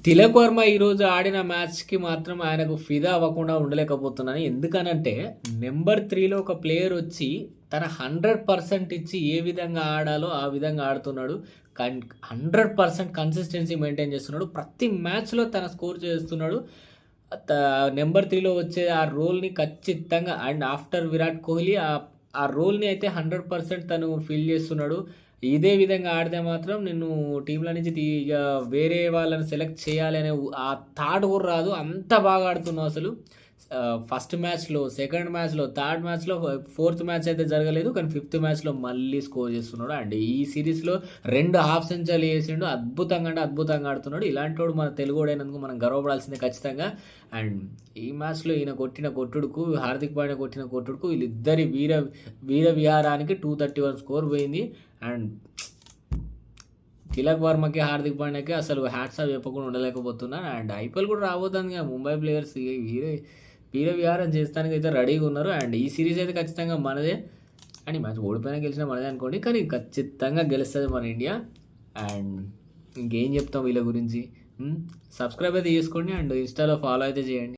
తిలక్ వర్మ ఈరోజు ఆడిన మ్యాచ్‌కి మాత్రం ఆయనకు ఫిదా అవ్వకుండా ఉండలేకపోతున్నాను. ఎందుకనంటే నంబర్ 3లో ఒక ప్లేయర్ వచ్చి తన 100% ఇచ్చి ఏ విధంగా ఆడాలో ఆ విధంగా ఆడుతున్నాడు. 100% కన్సిస్టెన్సీ మెయింటైన్ చేస్తున్నాడు. ప్రతి మ్యాచ్‌లో తన స్కోర్ చేస్తున్నాడు. త నంబర్ 3లో వచ్చే ఆ రోల్‌ని ఖచ్చితంగా అండ్ ఆఫ్టర్ విరాట్ కోహ్లీ ఆ రోల్‌ని అయితే 100% తను ఫిల్ చేస్తున్నాడు. ఇదే విధంగా ఆడితే మాత్రం నిన్ను టీమ్‌లో నుంచి ఇగ వేరే వాళ్ళని సెలెక్ట్ చేయాలి అనే ఆ థాట్ కూడా రాదు. అంత బాగా ఆడుతున్నావు అసలు. ఫస్ట్ మ్యాచ్‌లో, సెకండ్ మ్యాచ్‌లో, థర్డ్ మ్యాచ్‌లో, ఫోర్త్ మ్యాచ్ అయితే జరగలేదు. కానీ ఫిఫ్త్ మ్యాచ్‌లో మళ్ళీ స్కోర్ చేస్తున్నాడు. అండ్ ఈ సీరీస్‌లో 2 హాఫ్ సెంచరీలు చేసిండు. అద్భుతంగా అంటే అద్భుతంగా ఆడుతున్నాడు. ఇలాంటోడు మన తెలుగోడైనందుకు మనం గర్వపడాల్సిందే ఖచ్చితంగా. అండ్ ఈ మ్యాచ్‌లో ఈయన కొట్టిన కొట్టుడుకు, హార్దిక్ పాండ్యా కొట్టిన కొట్టుడుకు వీళ్ళిద్దరి వీర విహారానికి 231 స్కోర్ పోయింది. అండ్ తిలక్ వర్మకి, హార్దిక్ పాండ్యాకి అసలు హ్యాట్స్ ఆఫ్ చెప్పకుండా ఉండలేకపోతున్నా. అండ్ ఐపీఎల్ కూడా రాబోతుందిగా. ముంబై ప్లేయర్స్ వీర విహారం చేస్తానికైతే రెడీగా ఉన్నారు. అండ్ ఈ సిరీస్ అయితే ఖచ్చితంగా మనదే. అండ్ ఈ మ్యాచ్ ఓడిపోయినా గెలిచినా మనదే అనుకోండి. కానీ ఖచ్చితంగా గెలుస్తుంది మన ఇండియా. అండ్ ఇంకేం చెప్తాం వీళ్ళ గురించి. సబ్స్క్రైబ్ అయితే చేసుకోండి. అండ్ ఇన్స్టాలో ఫాలో అయితే చేయండి.